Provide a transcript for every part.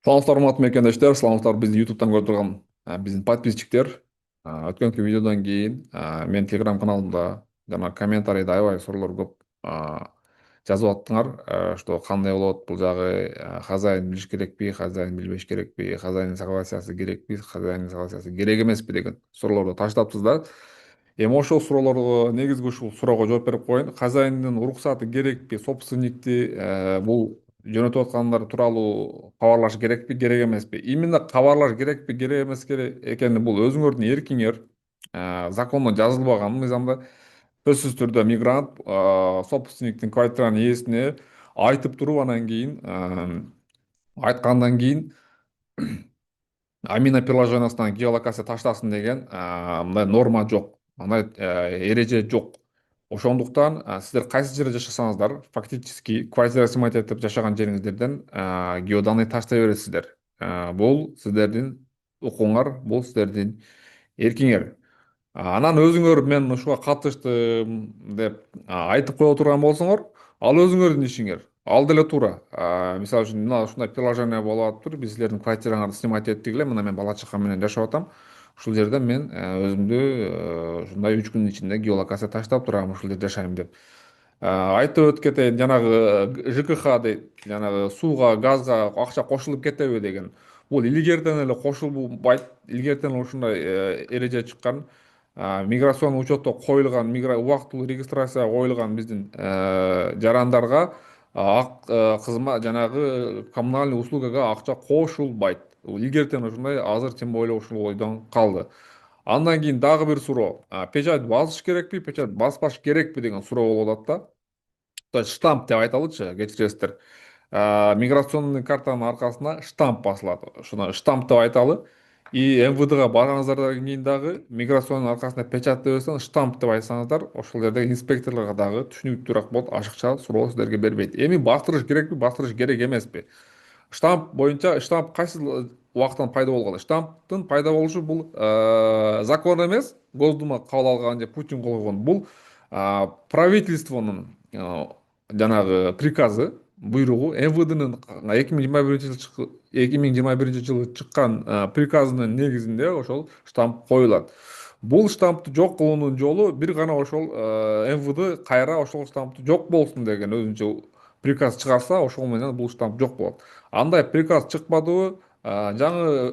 Саламатсыздар, урматтуу мекендештер, саламатсыздар бизди ютубтан көрүп турган биздин подписчиктер. Өткөнкү видеодон кийин менин телеграм каналымда жана комментарийде аябай суроолор көп жазып аттыңар, что кандай болот бул жагы, хозяин билиш керекпи, хозяин билбеш керекпи, хозяиндин согласиясы керекпи, хозяиндин согласиясы керек эмеспи деген суроолорду таштаптсыздар. Эми ошол суроолорго негизги ушул суроого жооп берип коеюн. Хозяиндин уруксаты керекпи, собственникти бул жөнөтүп аткандар тууралуу кабарлаш керекпи, керек эмеспи? Именно кабарлаш керекпи, керек эмес экени бул өзүңөрдүн эркиңер. Закондо жазылбаган мыйзамда сөзсүз түрдө мигрант собственниктин квартиранын ээсине айтып туруп анан кийин айткандан кийин амина приложениясынан геолокация таштасын деген мындай норма жок, мындай эреже жок. Ошондуктан сиздер кайсы жерде жашасаңыздар, фактически квартира снимать этип жашаган жериңиздерден геоданный таштай бересиздер. Бул сиздердин укугуңар, бул сиздердин эркиңер. Анан өзүңөр мен ушуга катыштым деп айтып кое турган болсоңор, ал өзүңөрдүн ишиңер. Ал деле туура. Мисалы үчүн мына ушундай приложение болуп атыптыр. Биз силердин квартираңарды снимать эттик эле. Мына мен бала чакам менен жашап атам. Ушул жерден мен өзүмдү ушундай 3 күнүн ичинде геолокация таштап турам, ушул жерде жашайм деп. Айтып өтүп кетейин, жанагы ЖКХ дейт, жанагы сууга, газга акча кошулуп кетеби деген. Бул илгертен эле кошулбайт. Илгертен эле ушундай эреже чыккан. Миграционный учетто коюлган, убактылуу регистрацияга коюлган биздин жарандарга кызмат жанагы коммунальный услугага акча кошулбайт. Илгертен ушундай, азыр тем более ушул ойдон калды. Андан кийин дагы бир суроо. Печать басыш керекпи, печать баспаш керекпи деген суроо болуп атат да. То есть штамп деп айталычы, кечиресиздер. Миграционный картанын аркасына штамп басылат. Ошону штамп деп айталы. И МВДга баргаңыздардан кийин дагы миграционный аркасына печать деп берсең, штамп деп айтсаңыздар, ошол жердеги инспекторлорго дагы түшүнүктүүрөөк болот, ашыкча суроо сиздерге бербейт. Эми бастырыш керекпи, бастырыш керек эмеспи? Штамп боюнча, штамп кайсы убакыттан пайда болгон? Штамптын пайда болушу бул закон эмес, Госдума кабыл алган же Путин койгон. Бул правительствонун жанагы приказы, буйругу, МВДнын 2021 жылы чыккан приказынын негизинде ошол штамп коюлат. Бул штампты жок кылуунун жолу бир гана ошол МВД кайра ошол штампты жок болсун деген өзүнчө приказ чыгарса, ошол менен бул штамп жок болот. Андай приказ чыкпадыбы? Жаңы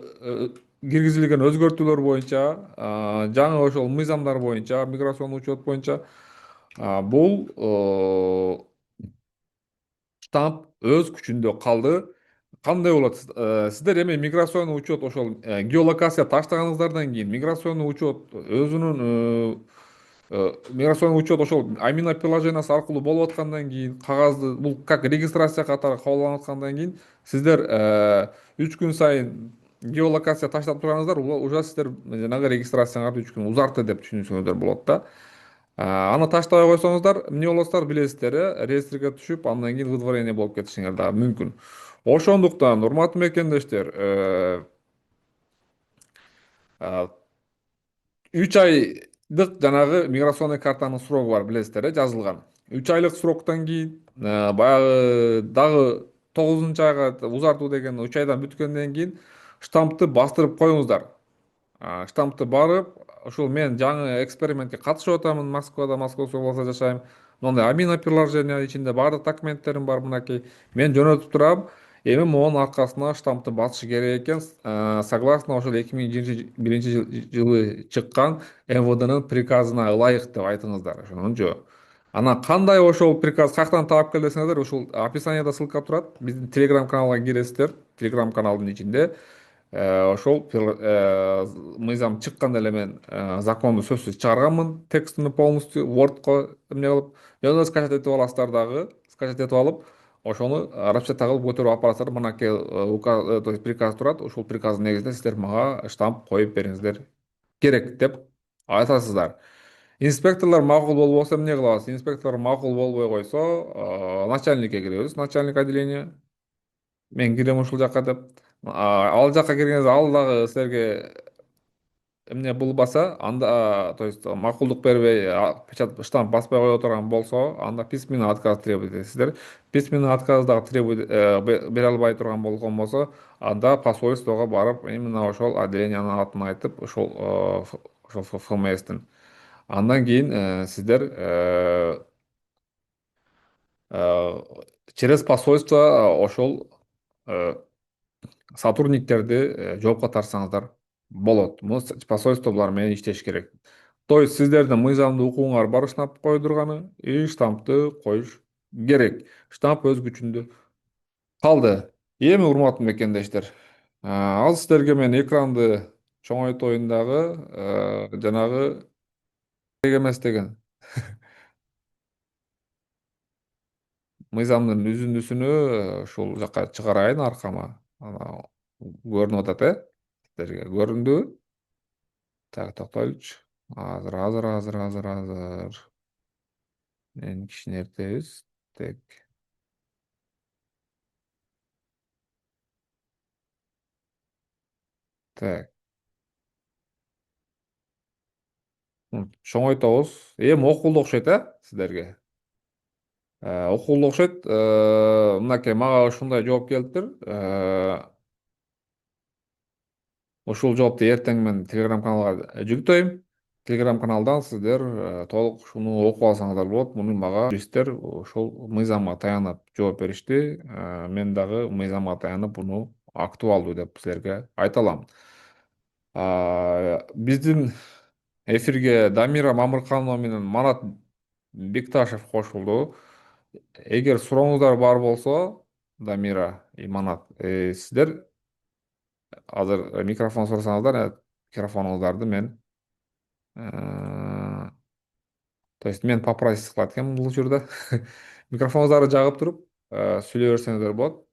киргизилген өзгөртүүлөр боюнча, жаңы ошол мыйзамдар боюнча, миграционный учет боюнча бул штамп өз күчүндө калды. Кандай болот? Сиздер эми миграционный учет ошол геолокация таштаганыңыздардан кийин миграционный учет өзүнүн миграционный учет ошол амина приложениясы аркылуу болуп аткандан кийин, кагазды бул как регистрация катары кабыл алып аткандан кийин сиздер 3 күн сайын геолокация таштап турганыңыздар, уже сиздер жанагы регистрацияңарды 3 күн узартты деп түшүнсөңүздөр болот да. Аны таштабай койсоңуздар эмне болосуздар билесиздер, реестрге түшүп, андан кийин выдворение болуп кетишиңер дагы мүмкүн. Ошондуктан, урматтуу мекендештер, 3 айдык жанагы миграционный картанын срогу бар, билесиздер, жазылган. 3 айлык сроктон кийин баягы дагы 9-айга узартуу деген 3 айдан бүткөндөн кийин штампты бастырып коюңуздар. Штампты барып, ушул мен жаңы экспериментке катышып атамын Москвада, Московский областта жашайм. Мондай амина приложение ичинде баардык документтерим бар, мынакей. Мен жөнөтүп турам. Эми монун аркасына штампты басыш керек экен, согласно ошол 2021 жылы чыккан МВДнын приказына ылайык деп айтыңыздар, ошонунчу. Анан кандай ошол приказ каяктан таап кел десеңиздер, ушул описаниеда ссылка турат. Биздин телеграм каналга киресиздер. Телеграм каналдын ичинде ошол мыйзам чыкканда эле мен законду сөзсүз чыгарганмын, текстini полностью wordко эмне кылып, жана скачать этип аласыздар дагы, скачать этип алып, ошону распечатка кылып көтөрүп алып барасыздар. Мынакей то есть приказ турат, ошол приказдын негизинде сиздер мага штамп коюп бериңиздер керек деп айтасыздар. Инспекторлор макул болбосо эмне кылабыз? Инспекторлор макул болбой койсо, начальникке киребиз, начальник отделения. Мен кирем ушул жака деп. Ал жака киргенде ал дагы силерге эмне булбаса, анда, то есть макулдук бербей, печать штамп баспай кое турган болсо, анда письменный отказ требует этесиздер. Письменный отказ дагы требует, бере албай турган болгон болсо, анда посольствого барып, именно ошол отделениянын атын айтып, ошол ФМСтин. Андан кийин сиздер э, через посольство ошол э, сотрудниктерди жоопко тартсаңыздар болот. Муну посольство булар менен иштеш керек. То есть сиздердин мыйзамдуу укугуңар бар штамп койдурганы и штампты коюш керек. Штамп өз күчүндө калды. Эми урматтуу мекендештер, ал сиздерге мен экранды чоңойтоюн дагы, жанагы керек эмес деген мыйзамдын үзүндүсүнү ушул жака чыгарайын аркама. Ана көрүнүп атат, сиздерге көрүндүбү? Так, токтойлучу. Азыр. Эми кичине эртебиз. Так, так. Чоңойтобуз. Эми окулду окшойт, сиздерге? Окулду окшойт. Мынакей мага ушундай жооп келиптир. Ушул жоопду эртең мен Telegram каналга жүктөйм. Telegram каналдан сиздер толук ушуну окуп алсаңыздар болот. Муну мага юристтер ошол мыйзамга таянып жооп беришти. Мен дагы мыйзамга таянып буну актуалдуу деп силерге айта алам. Биздин эфирге Дамира Мамырканова менен Манат Бекташев кошулду. Эгер сурооңуздар бар болсо, Дамира и Манат, сиздер азыр микрофон сурасаңыздар, микрофонуңуздарды мен, э, то есть мен попросить кылат экенмин бул учурда. Микрофонуңуздарды жагып туруп, сүйлөй берсеңиздер болот.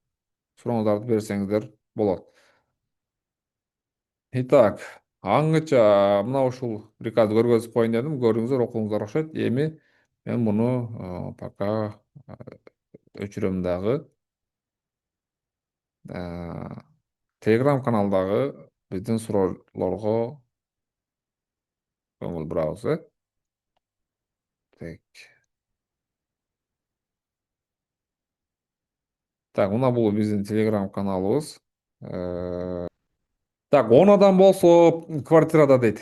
Сурооңуздарды берсеңиздер болот. Итак, аңгыча мына ушул приказды көргөзүп коеюн дедим. Көрдүңүздөр, окудуңуздар окшойт. Эми мен муну пока өчүрөм дагы. Telegram каналдагы биздин суроолорго көңүл бурабыз, Так. Так, мына бул биздин Telegram каналыбыз. Так, 10 адам болсо квартирада дейт.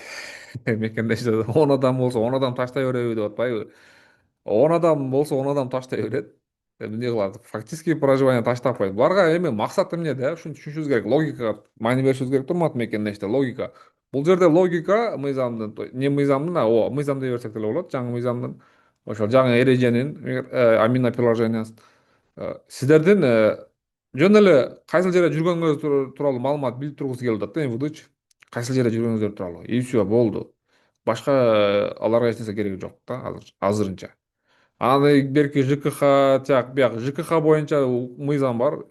Мекендештер 10 адам болсо 10 адам таштай береби деп атпайбы? 10 адам болсо 10 адам таштай берет. Эмне кылат? Фактически проживание таштап коет. Буларга эми максат эмне да? Ушуну түшүнүшүбүз керек. Логикага маани беришибиз керек, урматтуу мекендештер. Логика. Бул жерде логика мыйзамдын, не мыйзамдын, мыйзам дей берсек деле болот. Жаңы мыйзамдын, ошол жаңы эреженин, амина приложениясын. Сиздердин жөн эле кайсыл жерде жүргөнүңүз тууралуу маалымат билип тургусу келип атат да МВДчы. Кайсыл жерде жүргөнүңүздөр тууралуу. И все, болду. Башка аларга эч нерсе кереги жок да азырынча. Аны берки ЖКХ, бияк ЖКХ боюнча мыйзам бар.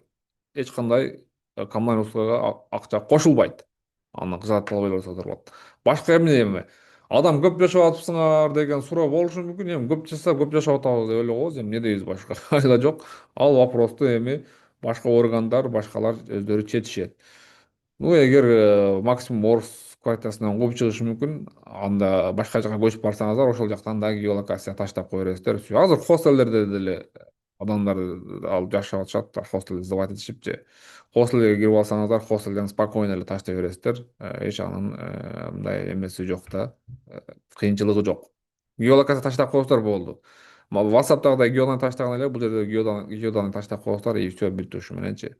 Эч кандай коммуналдык услугага акча кошулбайт. Аны кызартып албай койсоңуздар болот. Башка эми адам көп жашап атыпсыңар деген суроо болушу мүмкүн. Эми көп жашаса көп жашап атабыз деп эле коебуз. Эми эмне дейбиз башка? Айла жок. Ал вопросту эми башка органдар, башкалар өздөрү чечишет. Ну, эгер максимум орус квартирасынан кууп чыгышы мүмкүн, анда башка жака көчүп барсаңыздар, ошол жактан дагы геолокация таштап кое бересиздер. Всё. Азыр хостелдерде деле адамдар алып жашап атышат, хостел сдавать этишипчи. Хостелге кирип алсаңыздар, хостелден спокойно эле таштай бересиздер. Эч анын мындай эмеси жок да, кыйынчылыгы жок. Геолокация таштап коесуздар болду. WhatsApp'тагыдай геоданы таштаган эле, бул жерде геоданы таштап коесуздар и все, бүттү ушу мененчи.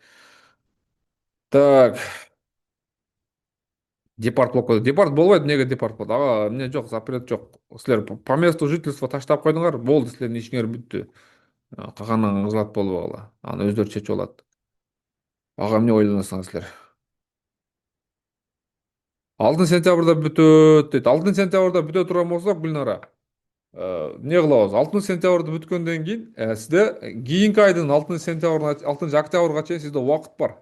Так, департ болуп койду. Департ болбойт, эмнеге департ болот? Ага эмне жок, запрет жок. Силер по месту жительства таштап койдуңар, болду, силердин ишиңер бүттү. Калганын кызылат болбогула. Аны өздөрү чечип алат. Ага эмне ойлоносуңар силер? 6 сентябрда бүтөт дейт. 6 сентябрда бүтө турган болсо, Гүлнара, эмне кылабыз? 6 сентябрда бүткөндөн кийин сизде кийинки айдын 6 сентябрына, 6 октябрга чейин сизде убакыт бар.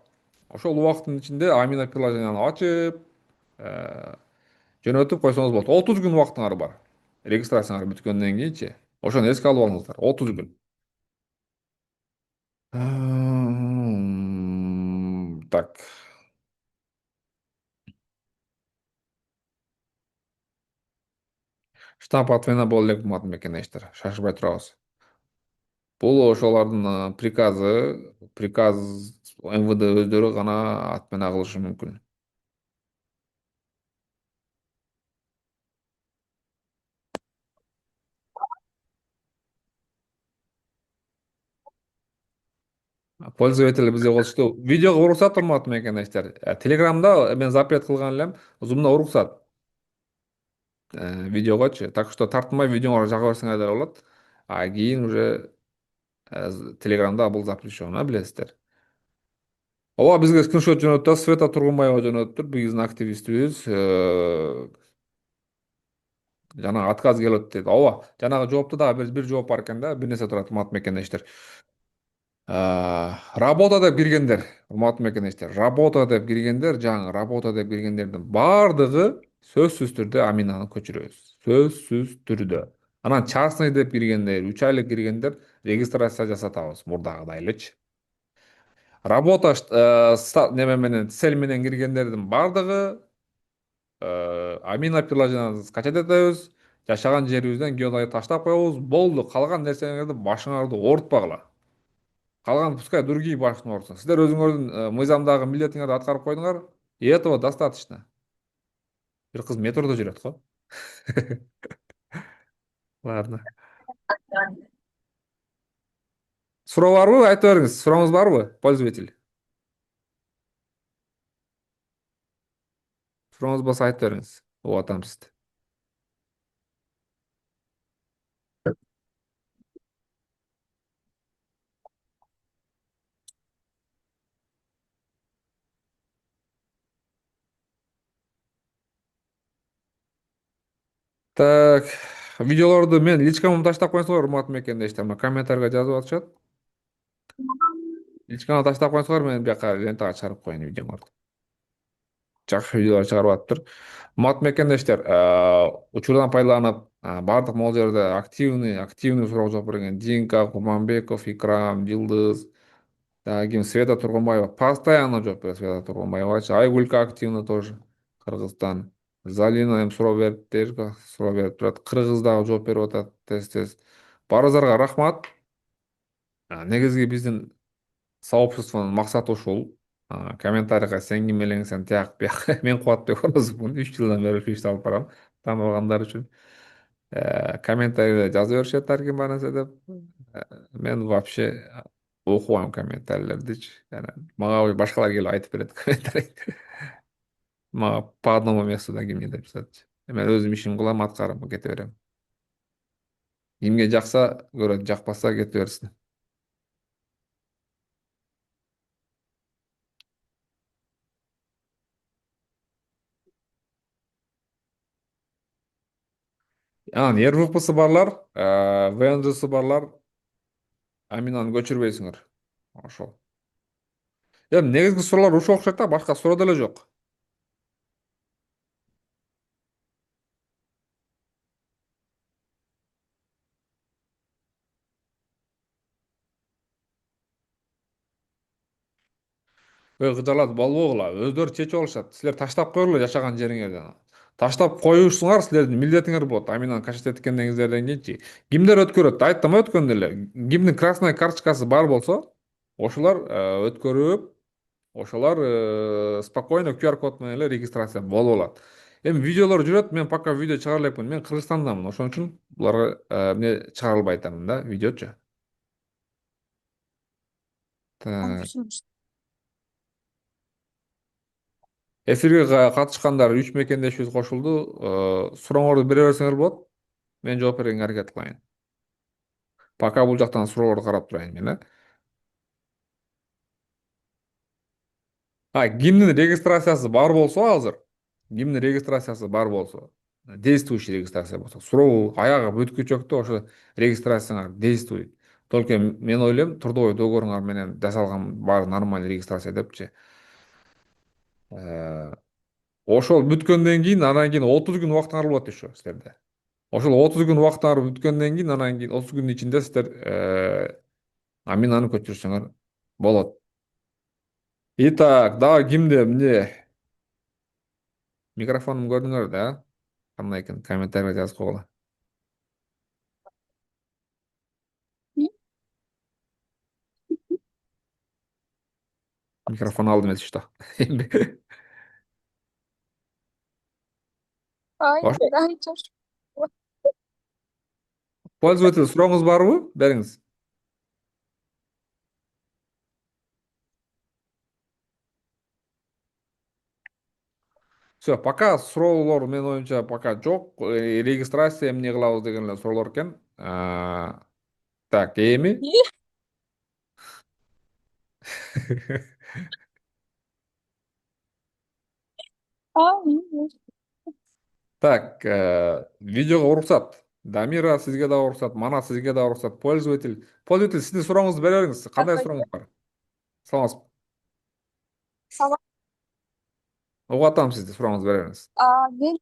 Ошол убакыттын ичинде Амина приложенияны ачып, жөнөтүп койсоңуз болот. 30 күн убактыңар бар. Регистрацияңар бүткөндөн кийинчи. Ошону эске алып алыңыздар. 30 күн. Так. Штамп отмена боло элек урматтуу мекендештер, шашылбай турабыз. Бул ошолордун приказ МВД өздөрү гана отмена кылышы мүмкүн. Пользователь бизге болушту. Видеого уруксат урматтуу мекендештер. Телеграмда мен запрет кылган элем, зумда уруксат. Видеогочу. Так что тартынбай видеоңорду жага берсеңер да болот. А кийин уже Телеграмда бул запрещено, билесиздер. Ооба бизге скриншот жөнөттү, Света Тургунбаева жөнөттүр, биздин активистибиз. Жанагы отказ келип атат дейт. Ооба, жанагы жоопта дагы бир жооп бар экен да, бир нерсе турат, урматтуу мекендештер. Работа деп киргендер, урматтуу мекендештер, работа деп киргендер, жаңы работа деп киргендердин баардыгы сөзсүз түрдө Аминаны көчүрөбүз. Сөзсүз түрдө. Анан частный деп киргендер, 3 айлык киргендер регистрация жасатабыз, мурдагыдай элечи. Работа неме менен, цель менен киргендердин баардыгы Амина приложенияны скачать этебиз, жашаган жерибизден геодайды таштап коебуз, болду. Калган нерсеңерди башыңарды оорутпагыла. Калган пускай другие башын оорутсын. Сиздер өзүңөрдүн мыйзамдагы милдетиңерди аткарып койдуңар, и этого достаточно. Бир кыз метродо жүрөт го. Ладно. Суроо барбы? Айтып бериңиз. Сурооңуз барбы, пользователь? Сурооңуз болсо айтып бериңиз. Угуп атам сизди. Так, видеолорду мен личкама таштап коюңуздар, урматтуу мекендештер. Мына комментарийге жазып атышат. Личкама таштап коюңуздар, мен бияка лентага чыгарып коеюн видеоңорду. Жакшы видеолор чыгарып атыптыр. Урматтуу мекендештер, учурдан пайдаланып, баардык могул жерде активный суроо жооп берген Динка, Курманбеков, Икрам, Жылдыз, дагы ким, Света Тургунбаева постоянно жооп берет. Света Тургунбаевачы, Айгулька активно тоже, Кыргызстан. Залина эми суроо берип турат. Кыргыз дагы жооп берип атат тез. Баарыңыздарга рахмат. Негизги биздин сообществонун максаты ушул. Комментарийга сен ким элең, сен тияк бияк. Мен Кубатбек Орозовмун, 3 жылдан бери ушул ишти алып барам, тааныбагандар үчүн. Комментарийде жаза беришет ар ким бар нерсе деп. Мен вообще окубайм комментарийлердичи. Мага башкалар келип айтып берет комментарий. Мага по одному месту да ким не деп жатчы. Мен өзүм ишимди кылам, аткарып кете берем. Кимге жакса көрөт, жакпаса кете берсин. Анан РВПсы барлар, ВНЖсы барлар Аминаны көчүрбөйсүңөр. Ошол. Эми негизги суроолор ушул окшойт да, башка суроо деле жок. Кыжалат болбогула, өздөрү чечип алышат. Силер таштап койгула жашаган жериңерден. Таштап коюшуңар силердин милдетиңер болот. Аминаны качет эткенден кийинчи. Кимдер өткөрөт? Айттым өткөндө эле. Кимдин красный карточкасы бар болсо, ошолор өткөрүп, ошолор спокойно QR код менен эле регистрация болуп алат. Эми видеолор жүрөт, мен пока видео чыгара элекмин. Мен Кыргызстандамын, ошон үчүн буларга эмне чыгара албай атамын да, видеочу. Так. Эфирге катышкандар 3 мекендешибиз кошулду. Сурооңорду бере берсеңер болот. Мен жооп бергенге аракет кылайын. Пока бул жактан суроолорду карап турайын мен, кимдин регистрациясы бар болсо азыр, кимдин регистрациясы бар болсо, действующий регистрация болсо, суроо аягы бүткүчөктө ошо регистрацияңар действует. Только мен ойлойм, трудовой договоруңар менен жасалган баары нормальный регистрация депчи. Ошол бүткөндөн кийин, анан кийин 30 күн убактыңар болот еще силерде. Ошол 30 күн убактыңар бүткөндөн кийин, анан кийин 30 күндүн ичинде силер Аминаны көчүрсөңөр болот. Итак, дагы кимде эмне микрофонун көрдүңөр да, кандай экен комментарийге жазып койгула. Микрофон алдым эмес что. Ай, Ошо ай, чош. пользователь сурооңуз барбы? Бериңиз. Все, пока суроолор менин оюмча пока жок. Регистрация эмне кылабыз деген эле суроолор экен. Так, эми Ай, так, видеого уруксат. Дамира сизге дагы уруксат, Мана сизге дагы уруксат. Пользователь сиздин сурооңузду бере бериңиз. Кандай ай, сурооңуз бар? Саламатсызбы? салам. Угуп атам сизди, сурооңузду бере бериңиз. Мен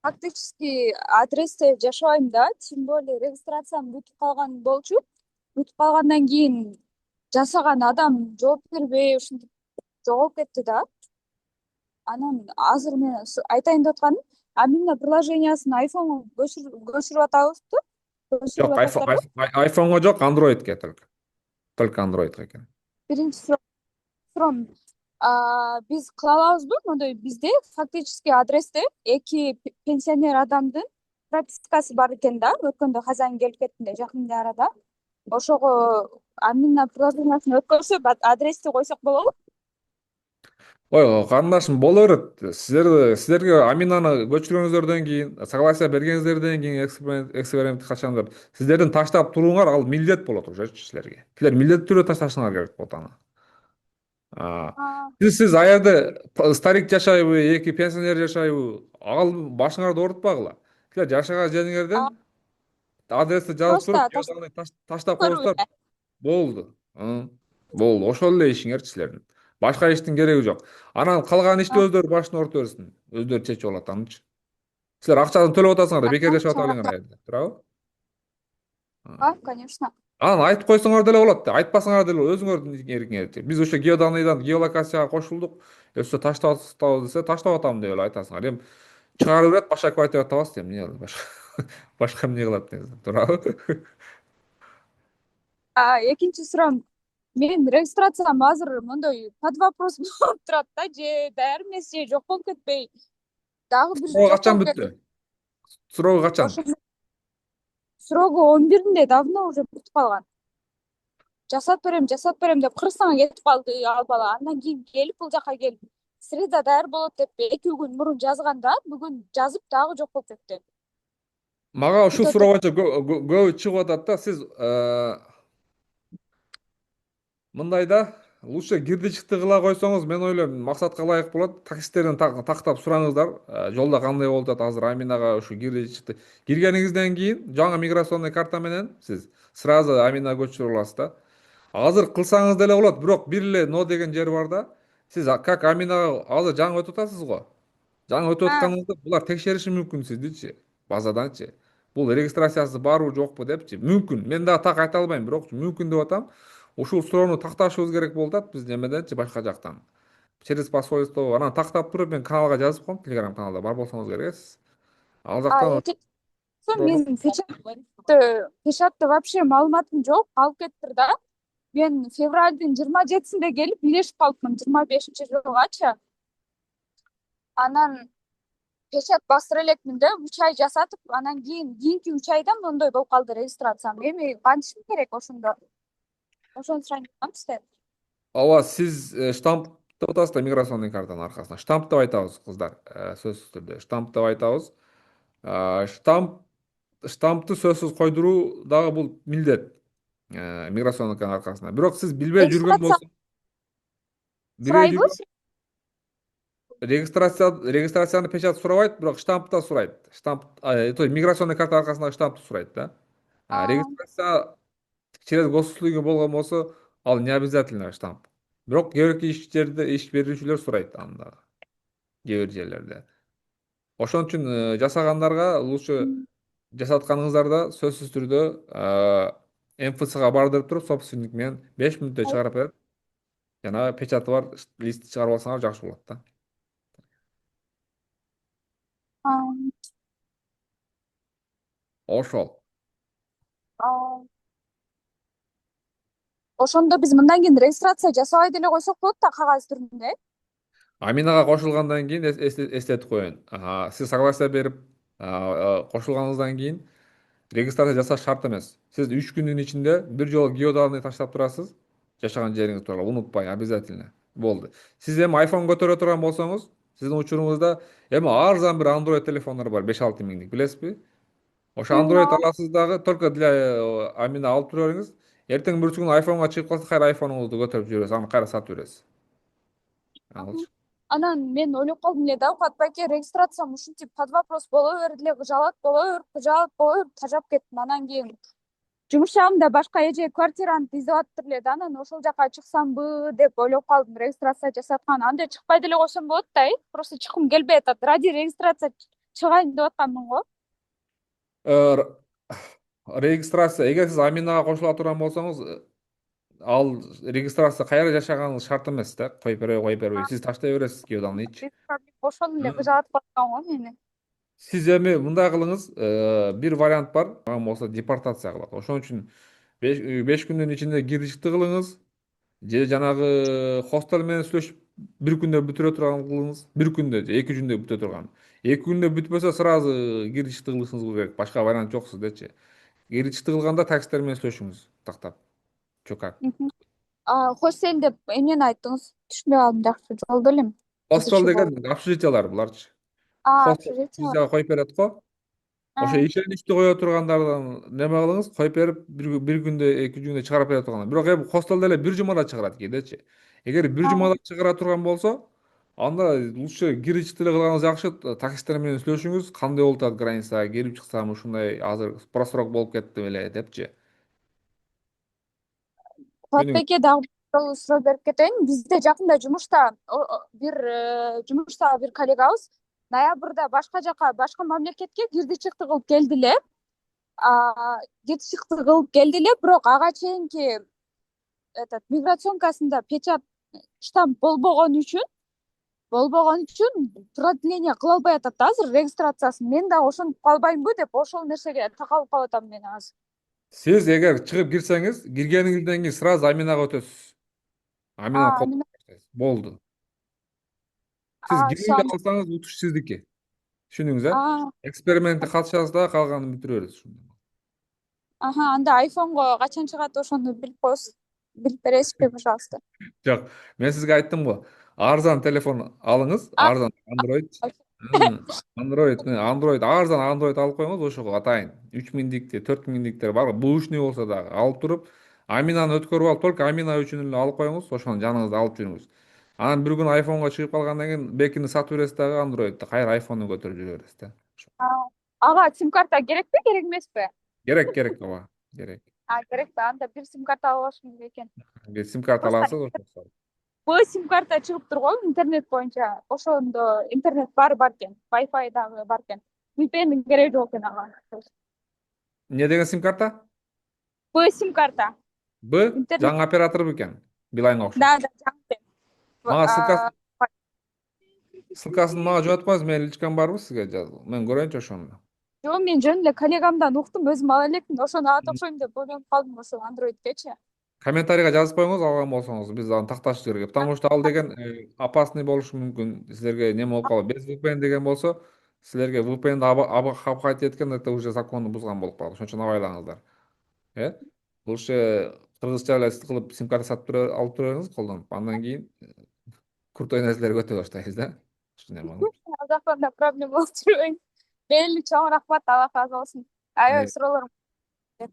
фактически адресте жашабайм да, тем более регистрациям бүтүп калган болчу. Бүтүп калгандан кийин жасаган адам жооп бербей ушинтип жоголуп кетти да. Анан азыр мен айтайын деп атканым, Амина приложениясын айфонго көчүрүп атабызбы? Көчүрүп Жок, атасыздарбы? айфонго жок, андроидке только. Только андроидке экен. Биринчи суроом, биз кыла алабызбы мондой? Бизде фактически адресте эки пенсионер адамдын пропискасы бар экен да, өткөндө хозяин келип кеткенде жакын эле арада. Ошого Амина приложениясын өткөрсө адрести койсок болобу? Ой, карындашым боло берет. Силерге Аминаны көчүргөнүңүздөрдөн кийин, согласие бергениңиздерден кийин эксперимент качандар. Сиздердин таштап туруңар ал милдет болот ужочу силерге. Силер милдеттүү түрдө ташташыңар керек болот аны. А, А, сиз ал жерде старик жашайбы, эки пенсионер жашайбы, ал башыңарды оорутпагыла. Силер жашаган а, жериңерден адрести жазып просто туруп, геоданы таштап көрүү коесуздар. эле. Болду. Болду. Ошол эле ишиңерчи силердин. Башка иштин кереги жок. Анан калган ишти А, өздөрү башына орто берсин. Өздөрү чечип алат анычы. Силер акчасын төлөп атасыңар да, бекер жашап ата белиңер ал жерде. Туурабы? конечно. Анан айтып койсоңор деле болот да. Айтпасаңар деле өзүңөрдүн эркиңер. Биз ошо геоданныйдан геолокацияга кошулдук. Өсө таштап атабыз десе, таштап атам деп эле айтасыңар. Эми чыгарып берет, башка айтып атабыз эми эмне башка. Башка эмне кылат негизи, туурабы? Экинчи суроом, менин регистрациям азыр мондой под вопрос болуп турат да, же даяр эмес, же жок болуп кетпей. Дагы бир Суроо жок качан болуп бүттү? кетти. Суроо качан? Ошо срогу 11-inde давно уже бүтүп калган. Жасап берем деп Кыргызстанга кетип калды ал бала. Андан кийин келип бул жака келип среда даяр болот деп 2 күн мурун жазган да, бүгүн жазып дагы жок болуп кетти. Мага ушул Күтөт суроо эле. боюнча көбү чыгып атат да. Сиз мындай да, лучше кирди чыкты кыла койсоңуз, мен ойлойм, максатка ылайык болот. Таксисттерден тактап сураңыздар, жолдо кандай болуп атат азыр Аминага ушу кирди чыкты. Киргениңизден кийин жаңы миграционный карта менен сиз сразу Аминага көчүрө аласыз да. Азыр кылсаңыз деле болот, бирок бир эле но деген жер бар да. Сиз как Аминага азыр жаңы өтүп атасыз го. Жаңы өтүп А, атканыңызда булар текшериши мүмкүн сиздичи, базаданчы. Бул регистрациясы барбы жокпу депчи. Мүмкүн. Мен дагы так айта албайм, бирок мүмкүн деп атам. Ушул суроону такташыбыз керек болуп атат биз немеденчи, башка жактан. Через посольство анан тактап туруп мен каналга жазып коем, Telegram каналда бар болсоңуз керек эсиз. Ал жактан экинчи суроону. менин печатты вообще маалыматым жок, алып кетиптир да. Мен февралдын 27-синде келип илешип калыпмын, 25-жылгачы. Анан печать бастыра элекмин да, 3 ай жасатып, анан кийинки 3 айда мондой болуп калды регистрациям. Эми кантишим керек ошондо? Ошону сурайын деп атам сизден. Ооба, сиз штамптап атасыз да миграционный картанын аркасына. Штамп деп айтабыз кыздар, сөзсүз түрдө. Штамп деп айтабыз. Штампты сөзсүз койдуруу дагы бул милдет. Миграционный аркасына. Бирок сиз Регистрация билбей сурайбы? жүргөн регистрацияны печать сурабайт, бирок штамп да сурайт. Штамп, то есть миграционный карта аркасындагы штампты сурайт да. А, Регистрация через госуслуги болгон болсо, ал не обязательно штамп. Бирок кээ бирки иш берүүчүлөр сурайт аны дагы, кээ бир жерлерде. Ошон үчүн жасагандарга лучше жасатканыңыздарда сөзсүз түрдө МФЦга бардырып туруп, собственник менен 5 мүнөттө чыгарып берет. Жана печаты бар листти чыгарып алсаңар жакшы болот да. а, Ошол. а, Ошондо биз мындан кийин регистрация жасабай деле койсок болот да, кагаз түрүндө. Аминага кошулгандан кийин эстетип коеюн. Сиз согласие берип кошулганыңыздан кийин регистрация жасаш шарт эмес. Сиз 3 күндүн ичинде бир жолу геоданный таштап турасыз. Жашаган жериңиз тууралуу унутпай, обязательно. Болду. Сиз эми iPhone көтөрө турган болсоңуз, сиздин учуруңузда эми арзан бир Android телефондор бар, 5-6 миңдик, билесизби? Ошо Android аласыз дагы, только для Амина алып тура бериңиз. Эртең бүрсү күнү iPhone'га чыгып калса, кайра iPhone'уңузду көтөрүп жүрөсүз, аны кайра сатып бересиз. Аңылчы? Анан мен ойлоп калдым эле да, Ukат байке, регистрациям ушинтип под вопрос боло берди эле, кыжаалат боло берип тажап кеттим. Анан кийин жумуш жагымда башка эже квартиранты издеп атыптыр эле да, анан ошол жака чыксамбы деп ойлоп калдым, регистрация жасаткан. Анда чыкпай деле койсом болот да, просто чыккым келбей атат. Ради регистрация чыгайын деп атканмын го. Э, Регистрация, эгер сиз Аминага кошула турган болсоңуз, ал регистрация кайра жашаганыңыз шарт эмес да. Коюп бербей. Сиз таштай бересиз геоданныйчы. Ошону эле кыжаатып аткан го мени. Сиз эми мындай кылыңыз, бир вариант бар, ага болсо депортация кылат. Ошон үчүн 5 күндүн ичинде кири чыкты кылыңыз, же жанагы хостел менен сүйлөшүп бир күндө бүтүрө турган кылыңыз. Бир күндө же 2 күндө бүтө турган. 2 күндө бүтпөсө сразу кири чыкты кылышыңыз керек. Башка вариант жок сиздечи. Кири чыкты кылганда такситтер менен сүйлөшүңүз тактап. Чока. Хостел деп эмнени айттыңыз? Түшүнбөй калдым жакшы. Жолдо элем. Хостел Кызычуу болуп. деген общежитиялар буларчы. Хостел Общежитие. визага коюп берет го. Ошо ишеничти кое тургандардан неме кылыңыз, коюп берип, бир күндө, 2 күндө чыгарып бере тургандар. Бирок эми хостел деле бир жумада чыгарат кээдечи. Эгер бир жумада чыгара турган болсо, анда лучше кири чыкты эле кылганыңыз жакшы. Таксисттер менен сүйлөшүңүз, кандай болуп атат границага, кирип чыксам ушундай азыр просрок болуп кетти беле депчи. Түшүндүңүз? Кубатбекке дагы бир суроо берип кетейин. Бизде жакында жумушта бир коллегабыз ноябрда башка жака, башка мамлекетке кирди чыкты кылып келди эле. Кирди чыкты кылып келди эле, бирок ага чейинки этот миграционкасында печать, штамп болбогон үчүн продление кыла албай атат да азыр регистрациясын. Мен дагы ошентип калбаймбы деп ошол нерсеге такалып калып атам мен азыр. Сиз эгер чыгып кирсеңиз, киргениңизден кийин сразу Аминага өтөсүз. Аминаны Мен колдонуп баштайсыз. Болду. Сиз кире эле алсаңыз утуш сиздики. Түшүндүңүз, экспериментти катышасыз да, калганын бүтүрө бересиз. анда айфонго качан чыгат, ошону билип коесуз. Билип бересизби, пожалуйста? Жок, мен сизге айттым го. Арзан телефон алыңыз, А, арзан Android. Android арзан Android алып коюңуз, ошого атайын. 3 миңдикти, 4 миңдиктер бар. Бушный болсо дагы алып туруп, Аминаны өткөрүп алып, только Амина үчүн эле алып коюңуз, ошону жаныңызда алып жүрүңүз. Анан бир күн айфонго чыгып калгандан кийин бекини сатып бересиз дагы Androidти, кайра айфонду көтөрүп жүрө бересиз да. ага, сим карта керекпи, керек эмеспи? Керек ооба, керек. Керекпи? Анда бир сим карта алып алышым керек экен. Бир сим карта Просто аласыз, ошо. б сим карта чыгыптыр го интернет боюнча. Ошондо интернет бар экен, Wi-Fi дагы бар экен. VPN кереги жок экен ага. Не деген сим карта? Б сим карта. Б Интернет. жаңы оператор бекен. Билайнга окшош. Да, жаңы. Мага ссылкасын мага жиберип коюңуз, менин личкам барбы сизге жазып. Мен көрөйүнчү ошону. Жок, мен жөн эле коллегамдан уктум, өзүм ала элекмин. Ошону ала окшойм деп ойлонуп калдым, ошол Androidкечи. Комментарийга жазып коюңуз, алган болсоңуз, биз аны такташыбыз керек. Потому что ал деген опасный болушу мүмкүн. Силерге неме болуп калат. Без VPN деген болсо, силерге VPN'ди обходить эткен, это уже законду бузган болуп калат. Ошон үчүн абайлаңыздар. Лучше кыргызча эле кылып сим карта алып тура бериңиз, колдонуп. Андан кийин крутой нерселерге өтө баштайбыз да. Ушундай болот. Ал жактан проблема болуп жүрбөйүн. Мейли, чоң рахмат, Алла разы болсун. Аябай суроолорум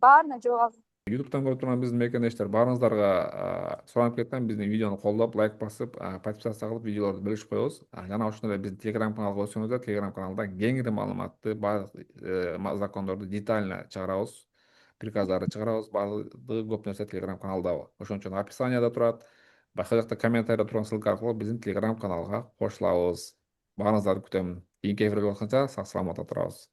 баарына жооп алдым. YouTube'dan көрүп турган биздин мекендештер баарыңыздарга суранып кеткен, биздин видеону колдоп, лайк басып, подписация кылып, видеолорду бөлүшүп коебуз. Жана ошондой эле биздин Telegram каналга өтсөңүздөр, Telegram каналда кеңири маалыматты, баардык закондорду детально чыгарабыз, приказдарды чыгарабыз, баардыгы көп нерсе Telegram каналда. Ошон үчүн описанияда турат. Башка жакта комментарийда турган ссылка аркылуу биздин Telegram каналга кошулабыз. Баарыңыздарды күтөмүн. Кийинки эфирге болушканча сак саламатта турабыз.